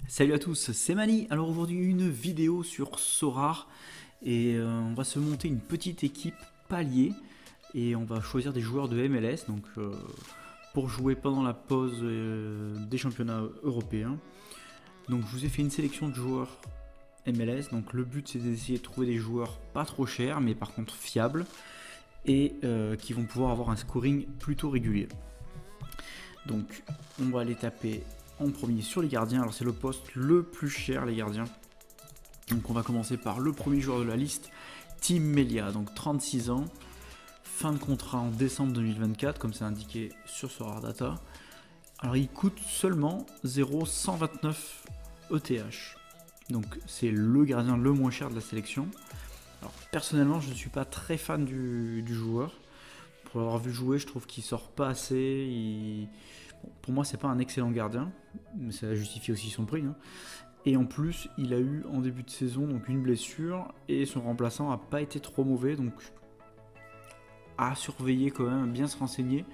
Salut à tous, c'est Mani. Alors aujourd'hui une vidéo sur Sorare et on va se monter une petite équipe palier et on va choisir des joueurs de MLS pour jouer pendant la pause des championnats européens. Donc je vous ai fait une sélection de joueurs MLS. Donc le but c'est d'essayer de trouver des joueurs pas trop chers mais par contre fiables et qui vont pouvoir avoir un scoring plutôt régulier. Donc on va aller taper en premier sur les gardiens. Alors c'est le poste le plus cher, les gardiens. Donc on va commencer par le premier joueur de la liste, Tim Melia, donc 36 ans, fin de contrat en décembre 2024 comme c'est indiqué sur Sorare Data. Alors il coûte seulement 0,129 ETH, donc c'est le gardien le moins cher de la sélection. Alors personnellement je ne suis pas très fan du joueur. Pour l'avoir vu jouer, je trouve qu'il sort pas assez. Pour moi, c'est pas un excellent gardien, mais ça justifie aussi son prix. Hein. Et en plus, il a eu en début de saison donc une blessure et son remplaçant a pas été trop mauvais, donc à surveiller quand même, à bien se renseigner.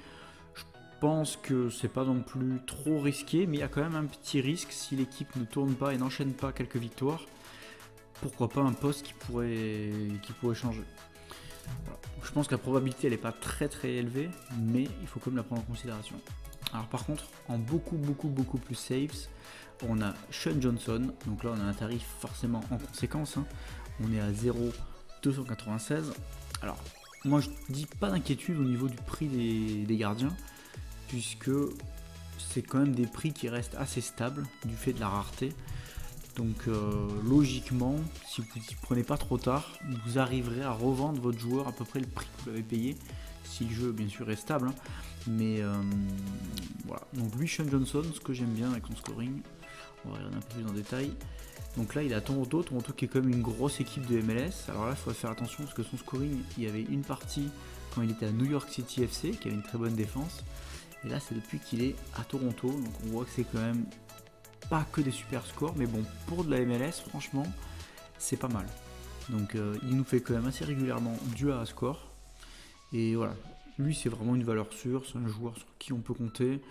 Je pense que c'est pas non plus trop risqué, mais il y a quand même un petit risque si l'équipe ne tourne pas et n'enchaîne pas quelques victoires. Pourquoi pas un poste qui pourrait changer. Voilà. Je pense que la probabilité elle n'est pas très élevée, mais il faut quand même la prendre en considération. Alors par contre, en beaucoup plus safe, on a Sean Johnson. Donc là on a un tarif forcément en conséquence. Hein. On est à 0,296. Alors moi je dis pas d'inquiétude au niveau du prix des gardiens, puisque c'est quand même des prix qui restent assez stables du fait de la rareté. Donc logiquement, si vous n'y prenez pas trop tard, vous arriverez à revendre votre joueur à peu près le prix que vous l'avez payé, si le jeu bien sûr est stable. Hein. Mais voilà, donc lui Sean Johnson, ce que j'aime bien avec son scoring, on va regarder un peu plus en détail. Donc là il a Toronto qui est quand même une grosse équipe de MLS. Alors là il faut faire attention parce que son scoring, il y avait une partie quand il était à New York City FC qui avait une très bonne défense. Et là c'est depuis qu'il est à Toronto, donc on voit que c'est quand même pas que des super scores, mais bon, pour de la MLS, franchement, c'est pas mal. Donc il nous fait quand même assez régulièrement du A score. Et voilà, lui c'est vraiment une valeur sûre, c'est un joueur sur qui on peut compter,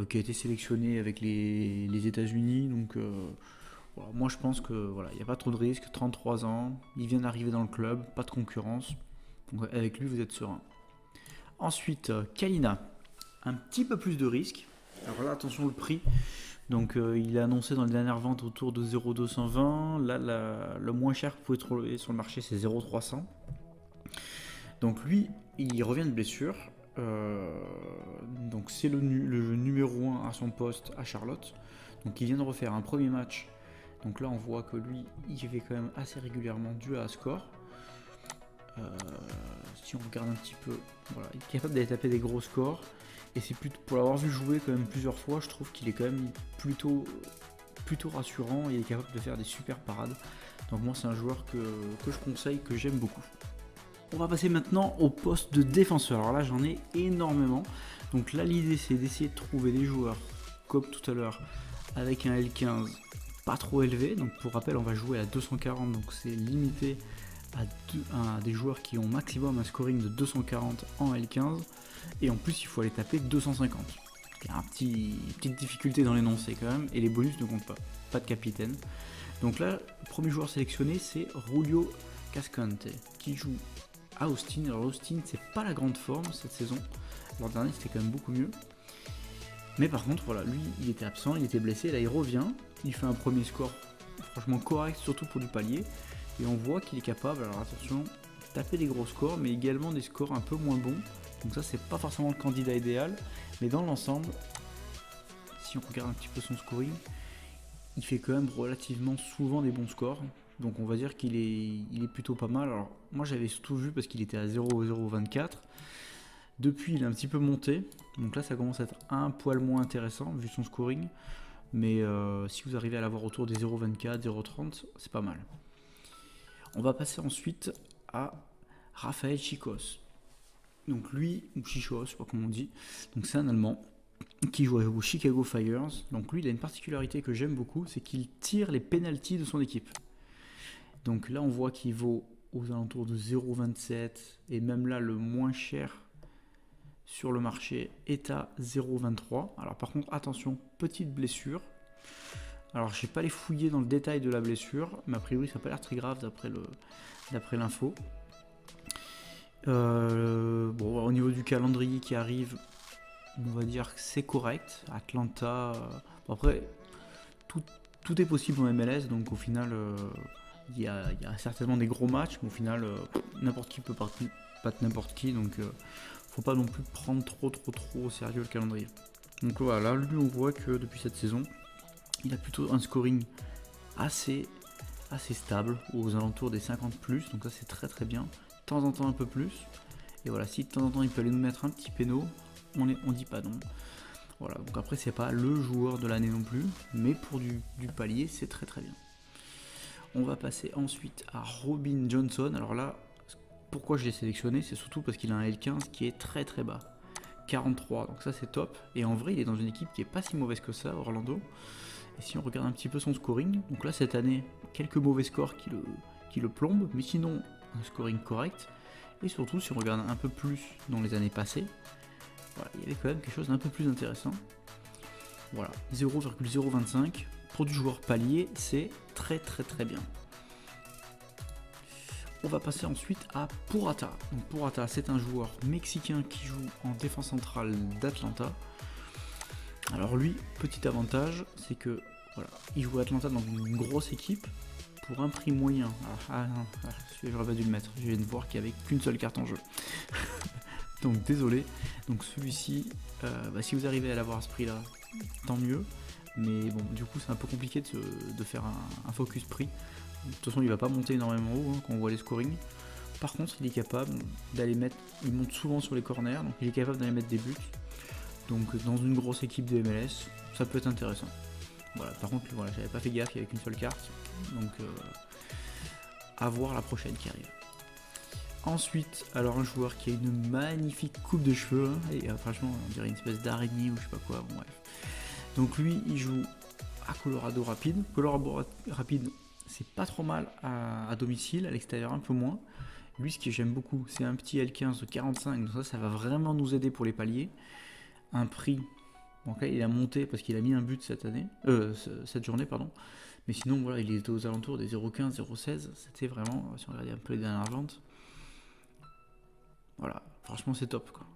qui a été sélectionné avec les États-Unis. Donc voilà, moi je pense que voilà, il n'y a pas trop de risques, 33 ans, il vient d'arriver dans le club, pas de concurrence. Donc avec lui vous êtes serein. Ensuite, Kalina, un petit peu plus de risques. Alors là attention le prix. Donc il a annoncé dans les dernières ventes autour de 0,220. Là, le moins cher que vous pouvez trouver sur le marché, c'est 0,300. Donc lui, il revient de blessure. Donc c'est le numéro 1 à son poste à Charlotte. Donc il vient de refaire un premier match. Donc là, on voit que lui, il fait quand même assez régulièrement du A score. Si on regarde un petit peu, voilà, il est capable d'aller taper des gros scores. Et c'est plutôt, pour l'avoir vu jouer quand même plusieurs fois, je trouve qu'il est quand même plutôt rassurant et il est capable de faire des super parades. Donc moi c'est un joueur que je conseille, que j'aime beaucoup. On va passer maintenant au poste de défenseur. Alors là j'en ai énormément. Donc là l'idée c'est d'essayer de trouver des joueurs comme tout à l'heure avec un L15 pas trop élevé. Donc pour rappel on va jouer à 240, donc c'est limité à des joueurs qui ont maximum un scoring de 240 en L15. Et en plus il faut aller taper 250. Il y a une petite difficulté dans l'énoncé quand même, et les bonus ne comptent pas de capitaine. Donc là, le premier joueur sélectionné c'est Julio Cascante qui joue à Austin. Alors Austin c'est pas la grande forme cette saison, l'an dernier c'était quand même beaucoup mieux. Mais par contre voilà, lui il était absent, il était blessé, là il revient, il fait un premier score franchement correct, surtout pour du palier. Et on voit qu'il est capable, alors attention, taper des gros scores, mais également des scores un peu moins bons. Donc ça, c'est pas forcément le candidat idéal. Mais dans l'ensemble, si on regarde un petit peu son scoring, il fait quand même relativement souvent des bons scores. Donc on va dire qu'il est plutôt pas mal. Alors moi, j'avais surtout vu parce qu'il était à 0,024. Depuis, il est un petit peu monté. Donc là, ça commence à être un poil moins intéressant, vu son scoring. Mais si vous arrivez à l'avoir autour des 0,24, 0,30, c'est pas mal. On va passer ensuite à Rafael Chicos. Donc lui, ou Chichos, je sais pas comment on dit, donc c'est un Allemand qui joue au Chicago Fires. Donc lui, il a une particularité que j'aime beaucoup, c'est qu'il tire les pénaltys de son équipe. Donc là, on voit qu'il vaut aux alentours de 0,27, et même là, le moins cher sur le marché est à 0,23. Alors par contre, attention, petite blessure. Alors j'ai pas les fouillé dans le détail de la blessure, mais a priori ça n'a pas l'air très grave d'après l'info. Bon, au niveau du calendrier qui arrive, on va dire que c'est correct. Atlanta, bon, après tout est possible en MLS, donc au final il y a certainement des gros matchs, mais au final n'importe qui peut battre n'importe qui, donc faut pas non plus prendre trop au sérieux le calendrier. Donc voilà, là lui on voit que depuis cette saison, il a plutôt un scoring assez stable, aux alentours des 50+, donc ça c'est très bien. De temps en temps un peu plus, et voilà, si de temps en temps il peut aller nous mettre un petit péno, on dit pas non. Voilà, donc après c'est pas le joueur de l'année non plus, mais pour du palier c'est très bien. On va passer ensuite à Robin Johnson. Alors là, pourquoi je l'ai sélectionné, c'est surtout parce qu'il a un L15 qui est très bas, 43, donc ça c'est top. Et en vrai il est dans une équipe qui est pas si mauvaise que ça, Orlando. Et si on regarde un petit peu son scoring, donc là cette année, quelques mauvais scores qui le plombent, mais sinon un scoring correct. Et surtout si on regarde un peu plus dans les années passées, voilà, il y avait quand même quelque chose d'un peu plus intéressant. Voilà, 0,025 pour du joueur palier, c'est très bien. On va passer ensuite à Purata. Donc Purata, c'est un joueur mexicain qui joue en défense centrale d'Atlanta. Alors lui, petit avantage, c'est que voilà, il joue à Atlanta dans une grosse équipe pour un prix moyen. J'aurais pas dû le mettre, je viens de voir qu'il n'y avait qu'une seule carte en jeu. Donc désolé. Donc celui-ci, si vous arrivez à l'avoir à ce prix-là, tant mieux. Mais bon, du coup c'est un peu compliqué de faire un focus prix. De toute façon il va pas monter énormément haut quand on voit les scorings. Par contre il est capable d'aller mettre, il monte souvent sur les corners, donc il est capable d'aller mettre des buts. Donc dans une grosse équipe de MLS, ça peut être intéressant. Voilà, par contre voilà, j'avais pas fait gaffe, il n'y avait qu'une seule carte. Donc à voir la prochaine qui arrive. Ensuite, alors un joueur qui a une magnifique coupe de cheveux, hein, et franchement on dirait une espèce d'araignée ou je sais pas quoi, bon bref. Donc lui il joue à Colorado Rapids. Colorado Rapids c'est pas trop mal à domicile, à l'extérieur un peu moins. Lui ce que j'aime beaucoup c'est un petit L15 de 45, donc ça va vraiment nous aider pour les paliers. Un prix, donc là il a monté parce qu'il a mis un but cette journée pardon. Mais sinon voilà il était aux alentours des 0,15, 0,16, c'était vraiment, si on regardait un peu les dernières ventes, voilà, franchement c'est top quoi.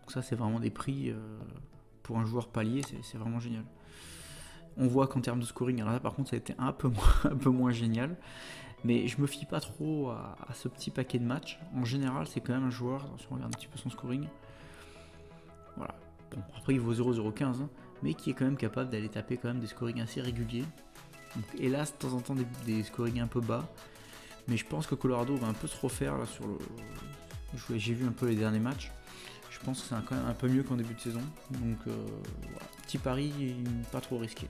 Donc ça c'est vraiment des prix pour un joueur palier, c'est vraiment génial. On voit qu'en termes de scoring, alors là par contre ça a été un peu moins génial, mais je me fie pas trop à ce petit paquet de matchs. En général c'est quand même un joueur, si on regarde un petit peu son scoring, voilà, bon après il vaut 0,015, hein, mais qui est quand même capable d'aller taper quand même des scorings assez réguliers. Donc, hélas de temps en temps des scorings un peu bas, mais je pense que Colorado va un peu se refaire là sur le... J'ai vu un peu les derniers matchs. Je pense que c'est quand même un peu mieux qu'en début de saison. Donc voilà, petit pari pas trop risqué.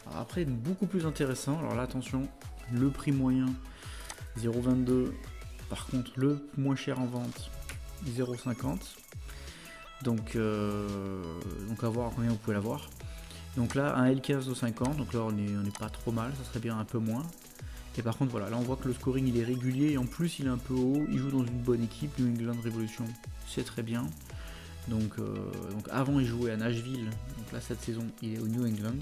Alors après beaucoup plus intéressant, alors là attention, le prix moyen 0,22, par contre le moins cher en vente 0,50. Donc à voir combien vous pouvez l'avoir. Donc là un L15 de 50, donc là on est pas trop mal, ça serait bien un peu moins. Et par contre voilà, là on voit que le scoring il est régulier et en plus il est un peu haut, il joue dans une bonne équipe, New England Revolution, c'est très bien. Donc avant il jouait à Nashville, donc là cette saison il est au New England.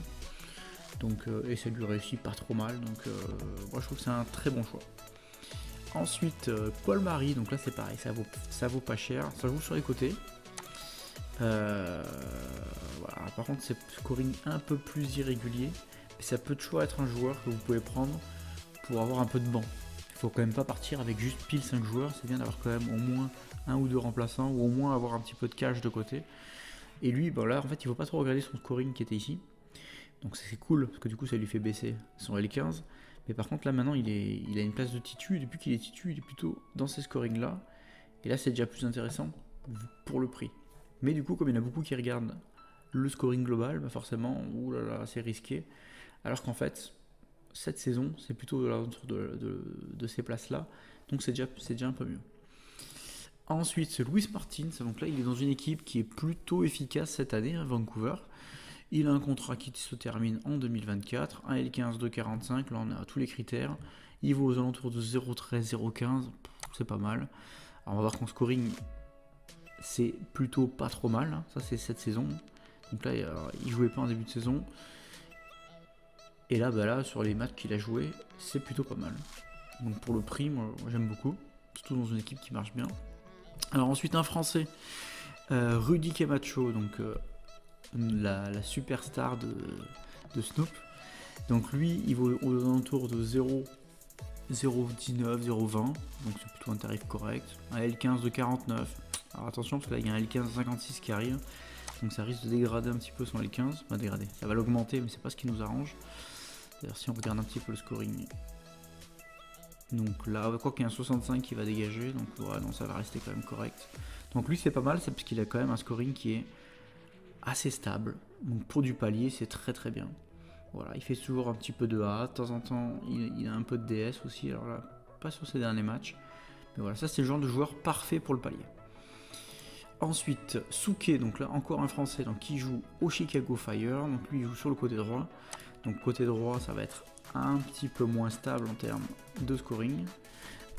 Donc et ça lui réussit pas trop mal, donc moi je trouve que c'est un très bon choix. Ensuite Paul Marie, donc là c'est pareil, ça vaut pas cher, ça joue sur les côtés. Voilà, par contre c'est scoring un peu plus irrégulier, mais ça peut toujours être un joueur que vous pouvez prendre pour avoir un peu de banc. Il faut quand même pas partir avec juste pile 5 joueurs, c'est bien d'avoir quand même au moins un ou deux remplaçants, ou au moins avoir un petit peu de cash de côté. Et lui, bon là en fait il faut pas trop regarder son scoring qui était ici, donc c'est cool parce que du coup ça lui fait baisser son L15. Mais par contre là maintenant il a une place de titu, et depuis qu'il est titu il est plutôt dans ces scorings là, et là c'est déjà plus intéressant pour le prix. Mais du coup comme il y en a beaucoup qui regardent le scoring global, bah forcément oulala, c'est risqué, alors qu'en fait cette saison c'est plutôt de ces places là, donc c'est déjà un peu mieux. Ensuite c'est Luis Martins, donc là il est dans une équipe qui est plutôt efficace cette année à Vancouver. Il a un contrat qui se termine en 2024, un L15 de 45, là on a tous les critères, il vaut aux alentours de 0,13, 0,15, c'est pas mal. Alors on va voir qu'en scoring c'est plutôt pas trop mal, hein. Ça c'est cette saison, donc là il jouait pas en début de saison, Et là, bah là, sur les matchs qu'il a joué, c'est plutôt pas mal. Donc pour le prix, moi j'aime beaucoup, surtout dans une équipe qui marche bien. Alors ensuite un Français, Rudy Camacho, donc la superstar de Snoop. Donc lui, il vaut aux alentours de 0,19, 0,20, donc c'est plutôt un tarif correct. Un L15 de 49. Alors attention parce que là il y a un L15 de 56 qui arrive, donc ça risque de dégrader un petit peu son L15. Enfin dégrader, ça va l'augmenter, mais c'est pas ce qui nous arrange. D'ailleurs si on regarde un petit peu le scoring. Donc là, quoi qu'il y a un 65 qui va dégager, donc ouais, non, ça va rester quand même correct. Donc lui c'est pas mal, c'est parce qu'il a quand même un scoring qui est assez stable. Donc pour du palier, c'est très très bien. Voilà, il fait toujours un petit peu de A, de temps en temps il a un peu de DS aussi, alors là, pas sur ses derniers matchs. Mais voilà, ça c'est le genre de joueur parfait pour le palier. Ensuite, Souquet, donc là encore un Français, donc qui joue au Chicago Fire, donc lui il joue sur le côté droit. Donc côté droit, ça va être un petit peu moins stable en termes de scoring,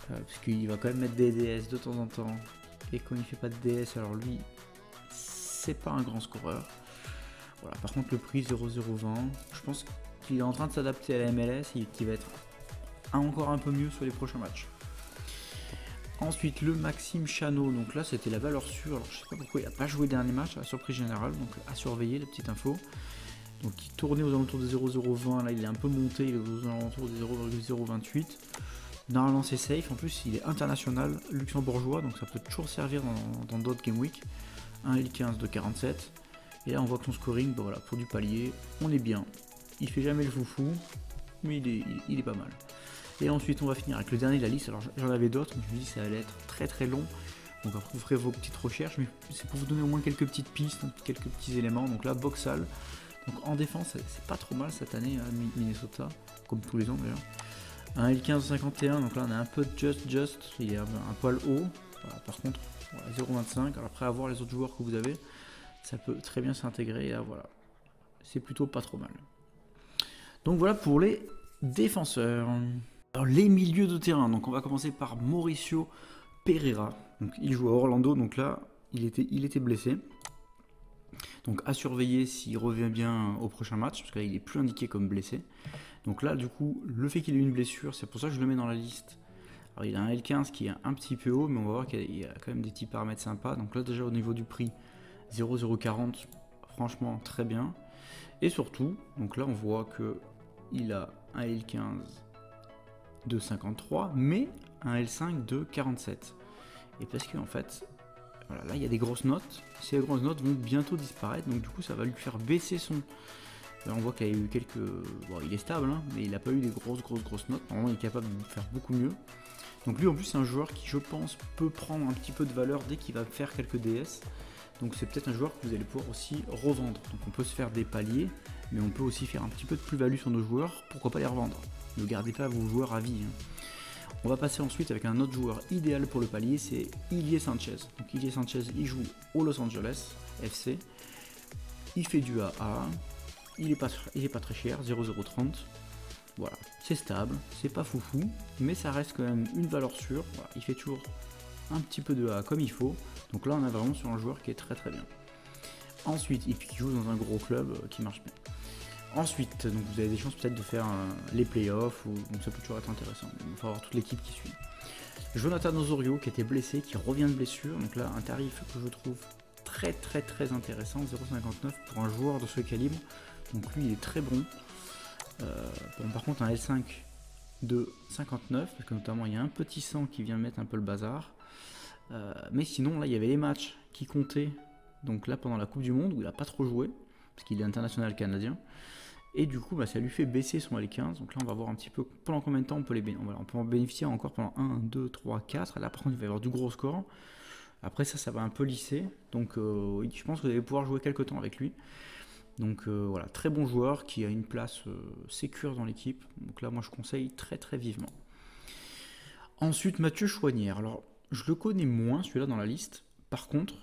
parce qu'il va quand même mettre des DS de temps en temps, et quand il fait pas de DS, alors lui, c'est pas un grand scoreur. Voilà, par contre le prix 0,020, je pense qu'il est en train de s'adapter à la MLS et qu'il va être encore un peu mieux sur les prochains matchs. Ensuite le Maxime Chano, donc là c'était la valeur sûre, alors je sais pas pourquoi il n'a pas joué le dernier match à la surprise générale, donc à surveiller la petite info. Donc il tournait aux alentours de 0,020, là il est un peu monté, il est aux alentours de 0,028. Normalement c'est safe, en plus il est international luxembourgeois, donc ça peut toujours servir dans d'autres Game Week. Un L15 de 47. Et là on voit que son scoring, bah voilà, pour du palier, on est bien. Il fait jamais le foufou, mais il est pas mal. Et ensuite on va finir avec le dernier de la liste. Alors j'en avais d'autres, mais je me dis que ça allait être très très long. Donc après vous ferez vos petites recherches, mais c'est pour vous donner au moins quelques petites pistes, quelques petits éléments. Donc là, Boxall. Donc en défense, c'est pas trop mal cette année à Minnesota, comme tous les ans d'ailleurs. Un L15-51, donc là on a un peu de just, il est un poil haut. Voilà, par contre, voilà, 0,25. Alors après avoir les autres joueurs que vous avez, ça peut très bien s'intégrer. Et là voilà, c'est plutôt pas trop mal. Donc voilà pour les défenseurs. Alors les milieux de terrain, donc on va commencer par Mauricio Pereira. Donc il joue à Orlando, donc là il était blessé. Donc à surveiller s'il revient bien au prochain match, parce que là il est plus indiqué comme blessé. Donc là du coup, le fait qu'il ait une blessure, c'est pour ça que je le mets dans la liste. Alors il a un L15 qui est un petit peu haut, mais on va voir qu'il y a quand même des petits paramètres sympas. Donc là déjà au niveau du prix, 0,040, franchement très bien. Et surtout, donc là on voit que il a un L15 de 53, mais un L5 de 47. Et parce que en fait, voilà, là il y a des grosses notes, ces grosses notes vont bientôt disparaître, donc du coup ça va lui faire baisser son... Là on voit qu'il a eu quelques... Bon, il est stable, hein, mais il n'a pas eu des grosses notes, normalement il est capable de faire beaucoup mieux. Donc lui en plus c'est un joueur qui je pense peut prendre un petit peu de valeur dès qu'il va faire quelques DS. Donc c'est peut-être un joueur que vous allez pouvoir aussi revendre. Donc on peut se faire des paliers, mais on peut aussi faire un petit peu de plus-value sur nos joueurs, pourquoi pas les revendre. Ne gardez pas vos joueurs à vie. Hein. On va passer ensuite avec un autre joueur idéal pour le palier, c'est Ilie Sanchez. Donc Ilie Sanchez, il joue au Los Angeles FC. Il fait du AA. Il est pas très cher, 0,030. Voilà, c'est stable, c'est pas foufou, mais ça reste quand même une valeur sûre. Voilà, il fait toujours un petit peu de A comme il faut. Donc là, on a vraiment sur un joueur qui est très très bien. Ensuite, et puis qui joue dans un gros club qui marche bien. Ensuite, donc vous avez des chances peut-être de faire les playoffs, donc ça peut toujours être intéressant. Il faut avoir toute l'équipe qui suit. Jonathan Osorio qui était blessé, qui revient de blessure, donc là un tarif que je trouve très intéressant, 0,59 pour un joueur de ce calibre. Donc lui il est très bon. Bon, par contre un L5 de 59, parce que notamment il y a un petit sang qui vient mettre un peu le bazar. Mais sinon là il y avait les matchs qui comptaient, donc là pendant la Coupe du Monde où il n'a pas trop joué, parce qu'il est international canadien. Et du coup, bah, ça lui fait baisser son L15. Donc là, on va voir un petit peu pendant combien de temps on peut on peut en bénéficier encore pendant 1, 2, 3, 4. Là, par contre, il va y avoir du gros score. Après, ça va un peu lisser. Donc, je pense que vous allez pouvoir jouer quelques temps avec lui. Donc, voilà, très bon joueur qui a une place sécure dans l'équipe. Donc là, moi, je conseille très vivement. Ensuite, Mathieu Chouanière. Alors, je le connais moins, celui-là, dans la liste. Par contre,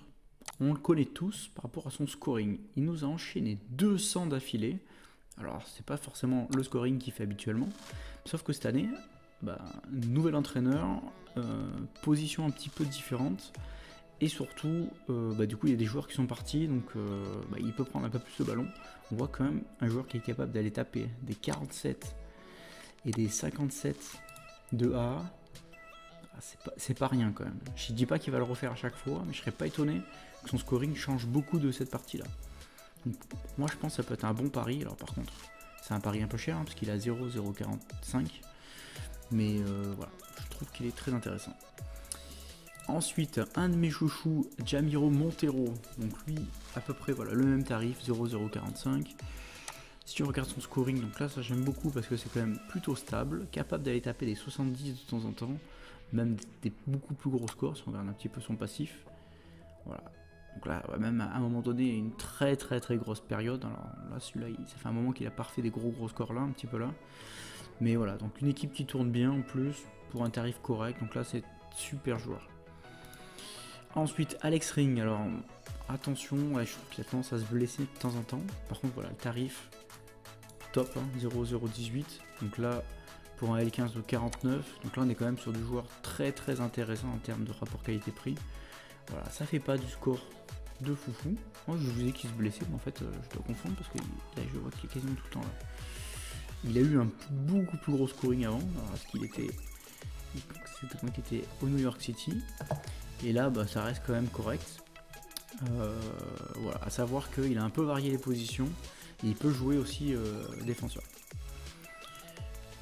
on le connaît tous par rapport à son scoring. Il nous a enchaîné 200 d'affilée. Alors, c'est pas forcément le scoring qu'il fait habituellement, sauf que cette année, nouvel entraîneur, position un petit peu différente, Et surtout, du coup, il y a des joueurs qui sont partis, donc il peut prendre un peu plus de ballon. On voit quand même un joueur qui est capable d'aller taper des 47 et des 57 de A. C'est pas rien quand même. Je dis pas qu'il va le refaire à chaque fois, mais je serais pas étonné que son scoring change beaucoup de cette partie-là. Donc, moi, je pense que ça peut être un bon pari. Alors par contre, c'est un pari un peu cher, parce qu'il a 0,045. Mais voilà, je trouve qu'il est très intéressant. Ensuite, un de mes chouchous, Jamiro Montero. Donc lui, à peu près voilà, le même tarif, 0,045. Si tu regardes son scoring, donc là ça j'aime beaucoup parce que c'est quand même plutôt stable, capable d'aller taper des 70 de temps en temps, même des beaucoup plus gros scores si on regarde un petit peu son passif. Voilà. Donc là, même à un moment donné, une très grosse période. Alors là, celui-là, ça fait un moment qu'il a pas refait des gros scores là, un petit peu là. Mais voilà, donc une équipe qui tourne bien en plus, pour un tarif correct. Donc là, c'est super joueur. Ensuite, Alex Ring. Alors, attention, je trouve qu'il a tendance à se blesser de temps en temps. Par contre, voilà, le tarif, top, hein, 0,018. Donc là, pour un L15 de 49. Donc là, on est quand même sur du joueur très intéressant en termes de rapport qualité-prix. Voilà, ça fait pas du score de foufou. Moi, je vous ai dit qu'il se blessait, mais en fait, je dois confondre parce que là, je vois qu'il est quasiment tout le temps là. Il a eu un beaucoup plus gros scoring avant, parce qu'il était, c'était quand il était au New York City. Et là, ça reste quand même correct. Voilà, à savoir qu'il a un peu varié les positions et il peut jouer aussi défenseur.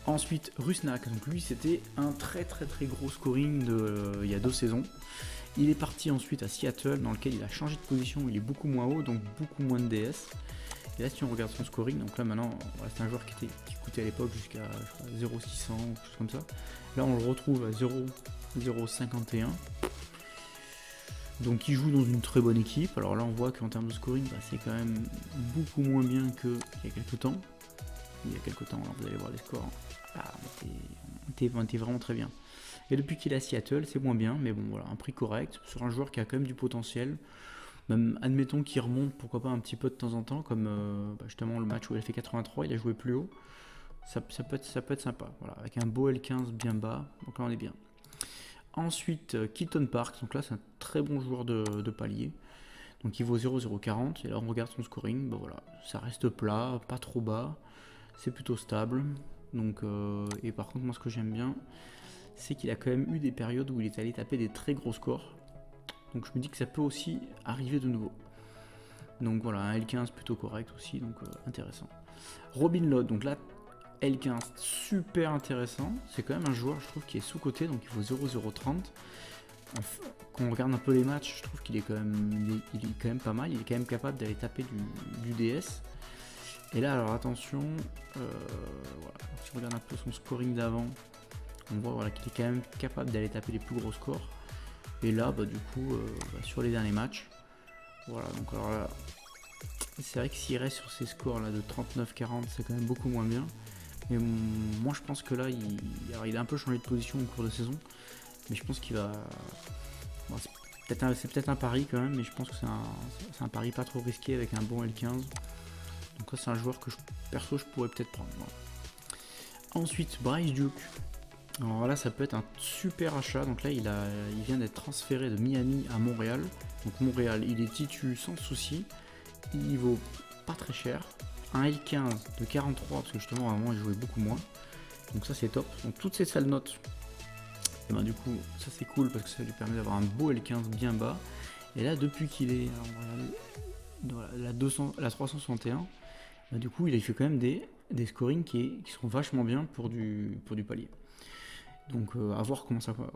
Ensuite, Rusnak, donc lui c'était un très gros scoring il y a 2 saisons. Il est parti ensuite à Seattle dans lequel il a changé de position, il est beaucoup moins haut, donc beaucoup moins de DS. Et là si on regarde son scoring, donc là maintenant, voilà, c'est un joueur qui coûtait à l'époque jusqu'à 0,600 ou quelque chose comme ça. Là on le retrouve à 0,051. Donc il joue dans une très bonne équipe. Alors là on voit qu'en termes de scoring, c'est quand même beaucoup moins bien qu'il y a quelques temps. Il y a quelques temps, alors vous allez voir les scores. On était vraiment très bien. Et depuis qu'il est à Seattle, c'est moins bien, mais bon voilà, un prix correct sur un joueur qui a quand même du potentiel. Même admettons qu'il remonte, pourquoi pas un petit peu de temps en temps, comme justement le match où il a fait 83, il a joué plus haut. Ça peut être sympa, voilà, avec un beau L15 bien bas, donc là on est bien. Ensuite, Keaton Parks, donc là c'est un très bon joueur de palier. Donc il vaut 0,040, et là on regarde son scoring, voilà, ça reste plat, pas trop bas, c'est plutôt stable. Donc, et par contre moi ce que j'aime bien, c'est qu'il a quand même eu des périodes où il est allé taper des très gros scores. Donc je me dis que ça peut aussi arriver de nouveau. Donc voilà, un L15 plutôt correct aussi, donc intéressant. Robin Lod, donc là, L15 super intéressant. C'est quand même un joueur, je trouve, qui est sous-coté, donc il vaut 0,030. Quand on regarde un peu les matchs, je trouve qu'il est quand même pas mal. Il est quand même capable d'aller taper du DS. Et là, alors attention, voilà, si on regarde un peu son scoring d'avant, on voit voilà, qu'il est quand même capable d'aller taper les plus gros scores. Et là, du coup, sur les derniers matchs, voilà, donc alors là, c'est vrai que s'il reste sur ces scores là de 39-40, c'est quand même beaucoup moins bien. Mais moi je pense que là, il a un peu changé de position au cours de saison, mais je pense qu'il va... Bon, c'est peut-être un pari quand même, mais je pense que c'est un pari pas trop risqué avec un bon L15. Donc là c'est un joueur que perso je pourrais peut-être prendre. Voilà. Ensuite, Bryce Duke. Alors là ça peut être un super achat, donc là il vient d'être transféré de Miami à Montréal. Donc Montréal, il est titu sans souci, il vaut pas très cher. Un L15 de 43, parce que justement avant il jouait beaucoup moins. Donc ça c'est top. Donc toutes ces sales notes, et du coup ça c'est cool parce que ça lui permet d'avoir un beau L15 bien bas. Et là depuis qu'il est, la 361, du coup il a fait quand même des scorings qui sont vachement bien pour du palier. Donc à voir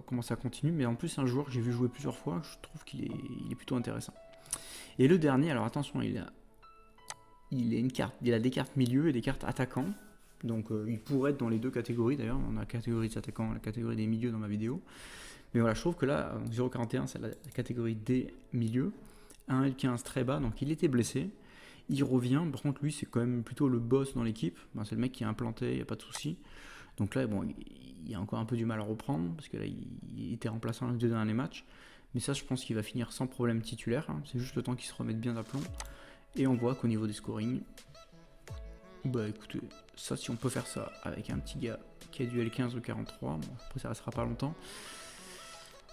comment ça continue, mais en plus c'est un joueur que j'ai vu jouer plusieurs fois, je trouve qu'il est plutôt intéressant. Et le dernier, alors attention, il a des cartes milieu et des cartes attaquants, donc il pourrait être dans les deux catégories d'ailleurs, on a la catégorie des attaquants et la catégorie des milieux dans ma vidéo. Mais voilà, je trouve que là, 0,41 c'est la catégorie des milieux, un L15 très bas, donc il était blessé, il revient, par contre lui c'est quand même plutôt le boss dans l'équipe, c'est le mec qui est implanté, il n'y a pas de souci. Donc là, bon, il a encore un peu du mal à reprendre, parce que là, il était remplaçant les 2 derniers matchs. Mais ça, je pense qu'il va finir sans problème titulaire. Hein. C'est juste le temps qu'il se remette bien d'aplomb. Et on voit qu'au niveau des scorings, écoutez, ça, si on peut faire ça avec un petit gars qui a du L15 ou 43, bon, après ça restera pas longtemps,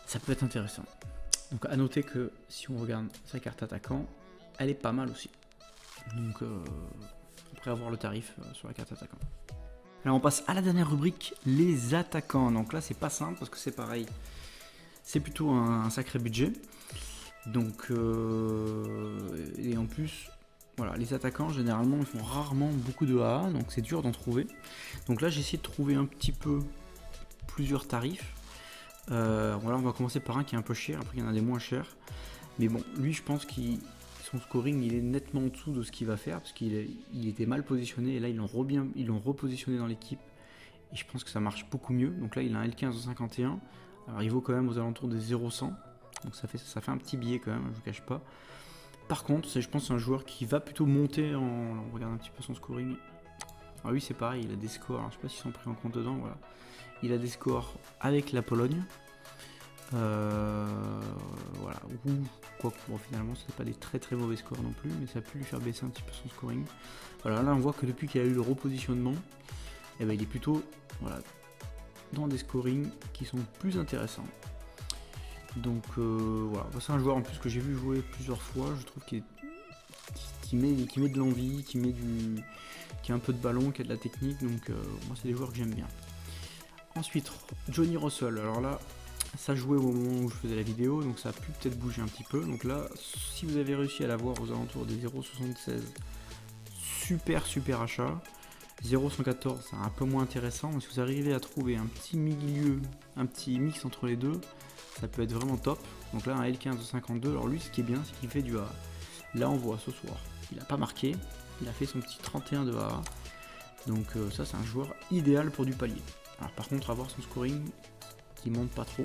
ça peut être intéressant. Donc à noter que si on regarde sa carte attaquant, elle est pas mal aussi. Donc après avoir le tarif sur la carte attaquant. Alors on passe à la dernière rubrique, les attaquants. Donc là c'est pas simple parce que c'est pareil. C'est plutôt un sacré budget. Donc et en plus, voilà, les attaquants généralement ils font rarement beaucoup de AA, donc c'est dur d'en trouver. Donc là j'ai essayé de trouver un petit peu plusieurs tarifs. Voilà, on va commencer par un qui est un peu cher, après il y en a des moins chers. Mais bon, lui je pense que son scoring il est nettement en dessous de ce qu'il va faire, parce qu'il était mal positionné, et là ils l'ont repositionné dans l'équipe, et je pense que ça marche beaucoup mieux. Donc là il a un L15 de 51, alors il vaut quand même aux alentours des 0,100, donc ça fait un petit billet quand même, je vous cache pas. Par contre, c'est je pense un joueur qui va plutôt monter on regarde un petit peu son scoring. Alors lui c'est pareil, il a des scores, alors, je sais pas s'ils sont pris en compte dedans, voilà. Il a des scores avec la Pologne. Voilà, ou quoi que bon, finalement ce n'est pas des très très mauvais scores non plus, mais ça a pu lui faire baisser un petit peu son scoring. Voilà, là on voit que depuis qu'il a eu le repositionnement, eh ben, il est plutôt voilà, dans des scorings qui sont plus intéressants. Donc voilà, c'est un joueur en plus que j'ai vu jouer plusieurs fois, je trouve qu'il met de l'envie, qui a un peu de ballon, qui a de la technique, donc moi c'est des joueurs que j'aime bien. Ensuite, Johnny Russell, alors là, ça jouait au moment où je faisais la vidéo, donc ça a pu peut-être bouger un petit peu. Donc là, si vous avez réussi à l'avoir aux alentours des 0,76, super achat. 0,114, c'est un peu moins intéressant, mais si vous arrivez à trouver un petit milieu, un petit mix entre les deux, ça peut être vraiment top. Donc là, un L15 de 52, alors lui, ce qui est bien, c'est qu'il fait du AA. Là, on voit ce soir, il n'a pas marqué, il a fait son petit 31 de AA. Donc ça, c'est un joueur idéal pour du palier. Alors par contre, avoir son scoring qui monte pas trop,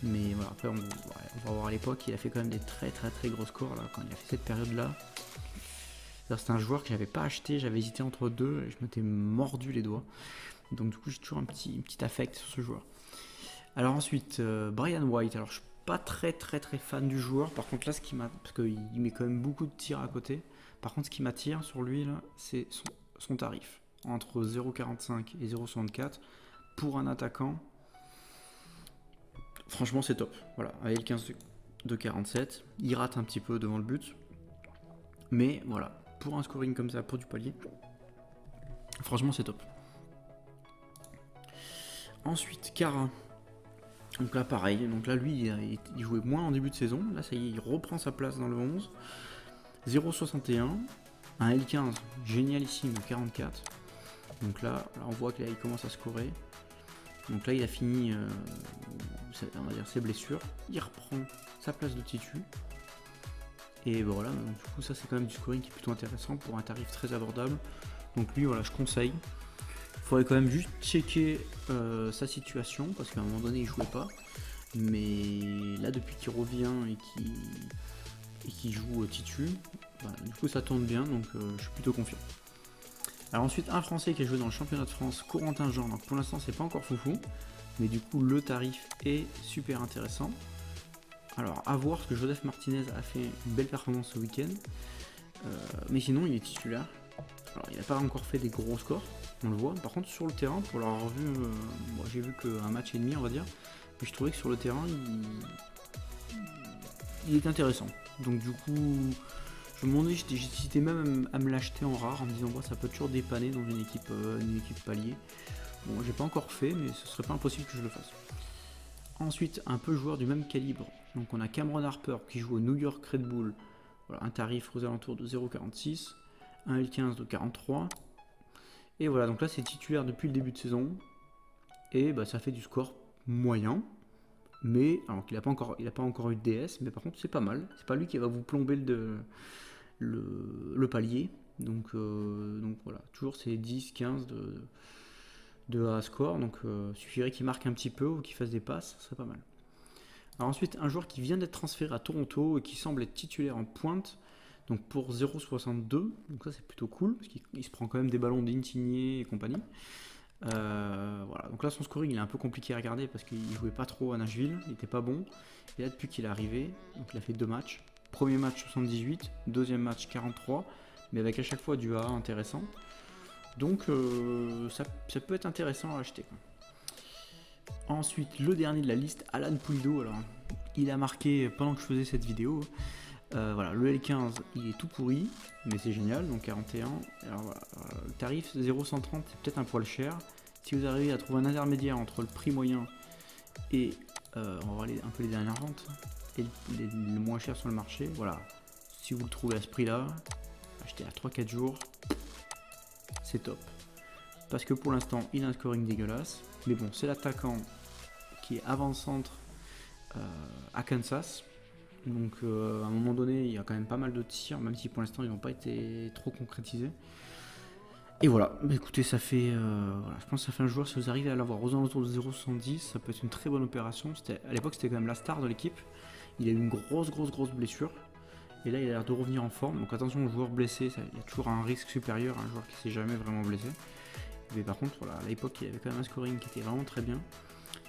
mais voilà, après on va voir à l'époque, il a fait quand même des très gros scores là, quand il a fait cette période là. C'est un joueur que j'avais pas acheté, j'avais hésité entre deux et je m'étais mordu les doigts. Donc du coup j'ai toujours un petit affect sur ce joueur. Alors ensuite, Brian White, alors je suis pas très fan du joueur, par contre là ce qui m'a, parce qu'il met quand même beaucoup de tirs à côté, par contre ce qui m'attire sur lui là, c'est son tarif, entre 0,45 et 0,64 pour un attaquant. Franchement c'est top, voilà, avec le 15 de 47, il rate un petit peu devant le but, mais voilà, pour un scoring comme ça, pour du palier, franchement c'est top. Ensuite, Kara, donc là pareil, donc là lui il jouait moins en début de saison, là ça y est, il reprend sa place dans le 11, 0,61, un L15 génialissime de 44, donc là on voit que là il commence à scorer. Donc là il a fini on va dire ses blessures, il reprend sa place de titu. Et voilà, donc du coup ça c'est quand même du scoring qui est plutôt intéressant pour un tarif très abordable. Donc lui voilà, je conseille. Il faudrait quand même juste checker sa situation parce qu'à un moment donné il jouait pas. Mais là depuis qu'il revient et qu'il joue titu, voilà, du coup ça tourne bien, donc je suis plutôt confiant. Alors ensuite un Français qui a joué dans le championnat de France, Corentin Jean, donc pour l'instant c'est pas encore foufou, mais du coup le tarif est super intéressant. Alors à voir, parce que Joseph Martinez a fait une belle performance ce week-end, mais sinon il est titulaire. Alors il n'a pas encore fait des gros scores, on le voit, par contre sur le terrain, pour l'avoir vu, bon, j'ai vu qu'un match et demi on va dire, mais je trouvais que sur le terrain il est intéressant. Donc du coup, je me demandais, j'hésitais même à me l'acheter en rare en me disant bon, ça peut toujours dépanner dans une équipe palier. Bon, j'ai pas encore fait, mais ce serait pas impossible que je le fasse. Ensuite, un peu joueur du même calibre. Donc on a Cameron Harper qui joue au New York Red Bull. Voilà, un tarif aux alentours de 0,46, un L15 de 43. Et voilà, donc là c'est titulaire depuis le début de saison. Et bah, ça fait du score moyen. Mais, alors qu'il n'a pas encore eu de DS, mais par contre c'est pas mal. C'est pas lui qui va vous plomber le palier. Donc voilà, toujours c'est 10, 15 de A score. Donc suffirait qu'il marque un petit peu ou qu'il fasse des passes, ça serait pas mal. Alors ensuite, un joueur qui vient d'être transféré à Toronto et qui semble être titulaire en pointe, donc pour 0,62, donc ça c'est plutôt cool, parce qu'il se prend quand même des ballons d'Insigné et compagnie. Voilà, donc là son scoring il est un peu compliqué à regarder parce qu'il jouait pas trop à Nashville, il était pas bon. Et là depuis qu'il est arrivé, donc il a fait 2 matchs. Premier match 78, deuxième match 43, mais avec à chaque fois du AA intéressant. Donc ça peut être intéressant à acheter, quoi. Ensuite, le dernier de la liste, Alan Pulido. Alors, il a marqué pendant que je faisais cette vidéo. Voilà, le L15, il est tout pourri, mais c'est génial, donc 41. Alors voilà, le tarif 0,130, c'est peut-être un poil cher. Si vous arrivez à trouver un intermédiaire entre le prix moyen et on va aller un peu les dernières ventes et le moins cher sur le marché, voilà. Si vous le trouvez à ce prix-là, achetez à 3-4 jours, c'est top. Parce que pour l'instant, il a un scoring dégueulasse, mais bon, c'est l'attaquant qui est avant-centre à Kansas. Donc à un moment donné, il y a quand même pas mal de tirs, même si pour l'instant ils n'ont pas été trop concrétisés. Et voilà, bah écoutez, ça fait, voilà, je pense que ça fait un joueur, si vous arrivez à l'avoir aux alentours de 0,70, ça peut être une très bonne opération. À l'époque, c'était quand même la star de l'équipe. Il a eu une grosse blessure. Et là, il a l'air de revenir en forme. Donc attention aux joueurs blessés, il y a toujours un risque supérieur à un joueur qui s'est jamais vraiment blessé. Mais par contre, voilà, à l'époque, il avait quand même un scoring qui était vraiment très bien.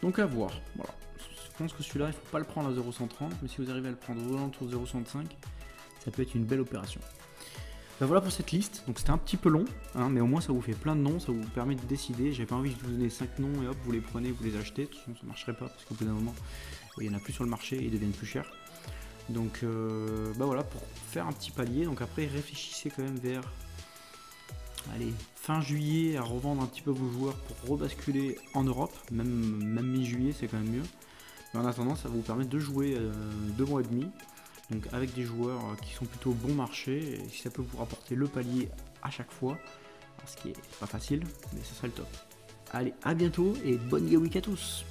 Donc à voir, voilà. Je pense que celui-là, il ne faut pas le prendre à 0,130, mais si vous arrivez à le prendre aux alentours de 0,65, ça peut être une belle opération. Ben voilà pour cette liste, donc c'était un petit peu long, hein, mais au moins ça vous fait plein de noms, ça vous permet de décider. J'avais pas envie de vous donner 5 noms et hop, vous les prenez, vous les achetez. De toute façon, ça marcherait pas parce qu'au bout d'un moment, il y en a plus sur le marché et ils deviennent plus chers. Donc bah voilà, pour faire un petit palier. Donc après, réfléchissez quand même vers allez, fin juillet à revendre un petit peu vos joueurs pour rebasculer en Europe. Même mi-juillet, c'est quand même mieux. Mais en attendant, ça va vous permettre de jouer 2 mois et demi. Donc avec des joueurs qui sont plutôt bon marché, et si ça peut vous rapporter le palier à chaque fois, ce qui est pas facile, mais ça serait le top. Allez, à bientôt et bonne Game Week à tous.